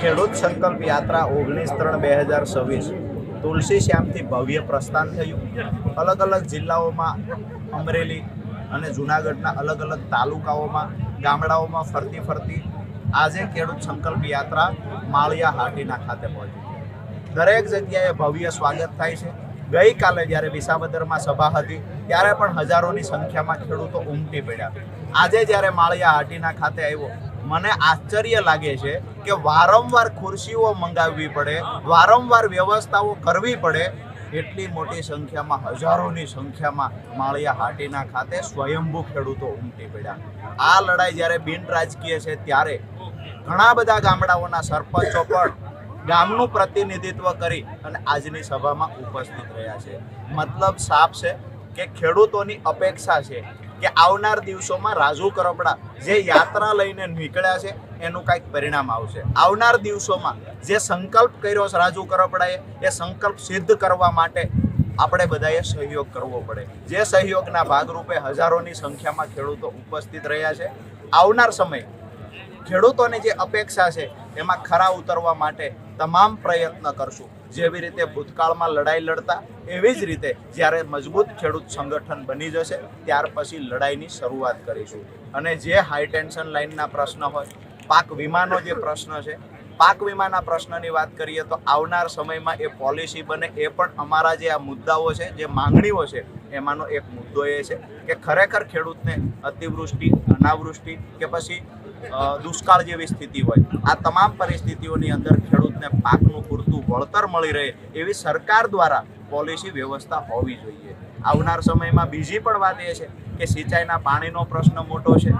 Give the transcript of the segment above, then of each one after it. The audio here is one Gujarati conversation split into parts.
ખેડૂત સંકલ્પ યાત્રા 19/3/2026 તુલસી શ્યામથી ભવ્ય પ્રસ્થાન થયું। અલગ અલગ જિલ્લાઓમાં, અમરેલી અને જૂનાગઢના અલગ અલગ તાલુકાઓમાં, ગામડાઓમાં ફરતી આજે ખેડૂત સંકલ્પ યાત્રા માળિયા હાટીના ખાતે પહોંચી। દરેક જગ્યાએ ભવ્ય સ્વાગત થાય છે। ગઈકાલે જ્યારે વિસાવદરમાં સભા હતી ત્યારે પણ હજારોની સંખ્યામાં ખેડૂતો ઉમટી પડ્યા। આજે જ્યારે માળિયા હાટીના ખાતે આવ્યો, મને આશ્ચર્ય લાગે છે કે વારંવાર ખુરશીઓ મંગાવવી પડે, વારંવાર વ્યવસ્થાઓ કરવી પડે, એટલી મોટી સંખ્યામાં, હજારોની સંખ્યામાં માળિયા હાટીના ખાતે સ્વયંભૂ ખેડૂતો ઉમટી પડ્યા। આ લડાઈ જ્યારે બિન રાજકીય છે ત્યારે ઘણા બધા ગામડાઓના સરપંચો પણ ગામનું પ્રતિનિધિત્વ કરી અને આજની સભામાં ઉપસ્થિત રહ્યા છે। મતલબ સાફ છે કે ખેડૂતોની અપેક્ષા છે કે આવનાર દિવસોમાં રાજુ કરપડા જે યાત્રા લઈને નીકળ્યા છે એનું કંઈક પરિણામ આવશે। આવનાર દિવસોમાં જે સંકલ્પ કર્યો છે રાજુ કરપડાએ, એ સંકલ્પ સિદ્ધ કરવા માટે આપણે બધાએ સહયોગ કરવો પડે। જે સહયોગના ભાગરૂપે હજારોની સંખ્યામાં ખેડૂતો ઉપસ્થિત રહ્યા છે। આવનાર સમય ખેડૂતોની જે અપેક્ષા છે એમાં ખરા ઉતરવા માટે તમામ પ્રયત્ન કરશું। જેવી રીતે ભૂતકાળમાં લડાઈ લડતા, એવી જ રીતે જ્યારે મજબૂત ખેડૂત સંગઠન બની જશે ત્યાર પછી લડાઈની શરૂઆત કરીશું। અને જે હાઈ ટેન્શન લાઇનના પ્રશ્ન હોય, પાક વીમાનો જે પ્રશ્ન છે, પાક વીમાના પ્રશ્નની વાત કરીએ તો આવનાર સમયમાં એ પોલિસી બને, એ પણ અમારા જે આ મુદ્દાઓ છે, જે માંગણીઓ છે, એમાંનો એક મુદ્દો એ છે કે ખરેખર ખેડૂતને અતિવૃષ્ટિ, અનાવૃષ્ટિ કે પછી દુષ્કાળ જેવી સ્થિતિ હોય, આ તમામ પરિસ્થિતિઓની અંદર ખેડૂતને પાકનું પૂરતું વળતર મળી રહે એવી સરકાર દ્વારા પોલિસી વ્યવસ્થા હોવી જોઈએ। આવનાર સમયમાં બીજી પણ વાત એ છે કે સિંચાઈના પાણીનો પ્રશ્ન મોટો છે।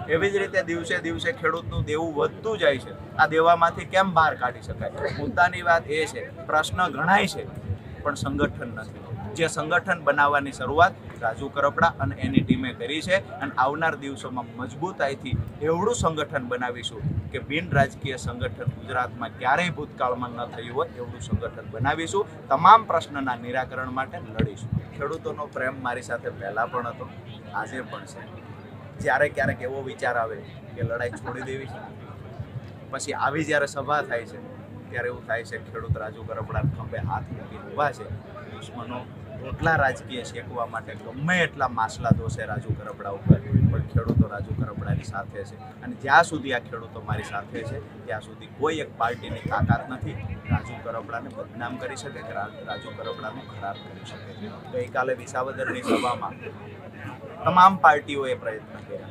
એવી જ રીતે દિવસે દિવસે ખેડૂતનું દેવું વધતું જાય છે। આ દેવામાંથી કેમ બહાર કાઢી શકાય? મુદ્દાની વાત એ છે, પ્રશ્ન ઘણાય છે પણ સંગઠન નથી। જે સંગઠન બનાવવાની શરૂઆત રાજુ કરપડા અને એની ટીમે કરી છે અને આવનાર દિવસોમાં મજબૂતાઈથી એવડું સંગઠન બનાવીશું કે બિન રાજકીય સંગઠન ગુજરાતમાં ક્યારેય ભૂતકાળમાં ન થયું હોય એવડું સંગઠન બનાવીશું। તમામ પ્રશ્નના નિરાકરણ માટે લડીશું। ખેડૂતોનો પ્રેમ મારી સાથે પહેલાં પણ હતો, આજે પણ છે। જ્યારે ક્યારેક એવો વિચાર આવે કે લડાઈ છોડી દેવી છે, પછી આવી જ્યારે સભા થાય છે ત્યારે એવું થાય છે ખેડૂત રાજુ કરપડા ખંભે હાથ મૂકીને ઊભા છે। દુશ્મનો રોટલા રાજકીય શેકવા માટે ગમે એટલા માસલા દોષે રાજુ કરપડા ઉપર, પણ ખેડૂતો રાજુ કરપડાની સાથે છે। અને જ્યાં સુધી આ ખેડૂતો મારી સાથે છે ત્યાં સુધી કોઈ એક પાર્ટીની તાકાત નથી રાજુ કરપડાને બદનામ કરી શકે કે રાજુ કરપડાને ખરાબ કરી શકે। ગઈકાલે વિસાવદરની સભામાં તમામ પાર્ટીઓએ પ્રયત્ન કર્યા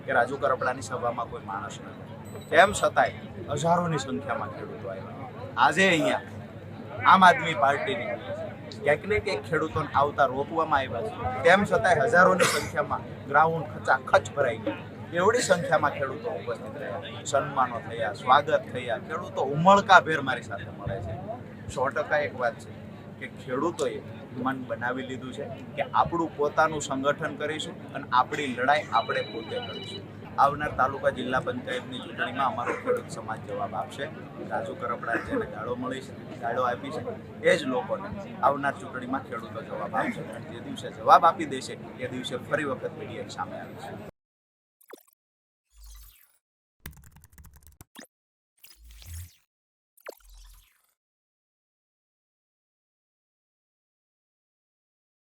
કે રાજુ કરપડાની સભામાં કોઈ માણસ નથી, તેમ છતાંય હજારોની સંખ્યામાં ખેડૂતો આવ્યા। આજે અહીંયા આમ આદમી પાર્ટીની ક્યાંક ને ક્યાંક ખેડૂતોને આવતા રોકવામાં આવ્યા છે, તેમ છતાંય હજારોની સંખ્યામાં ગ્રાઉન્ડ ખચાખચ ભરાઈ ગયા। એવડી સંખ્યામાં ખેડૂતો ઉપસ્થિત રહ્યા, સન્માનો થયા, સ્વાગત થયા, ખેડૂતો ઉમળકાભેર મારી સાથે મળે છે। 100% એક વાત છે કે ખેડૂતોએ મન બનાવી લીધું છે કે આપણું પોતાનું સંગઠન કરીશું અને આપણી લડાઈ આપણે પોતે કરીશું। આવનાર તાલુકા જિલ્લા પંચાયતની ચૂંટણીમાં અમારો ખેડૂત સમાજ જવાબ આપશે। રાજુ કરપડા જેને ગાળો મળી છે, ગાળો આપી છે, એ જ લોકોને આવનાર ચૂંટણીમાં ખેડૂતો જવાબ આપશે। અને જે દિવસે જવાબ આપી દેશે એ દિવસે ફરી વખત મીડિયા સામે આવીશું।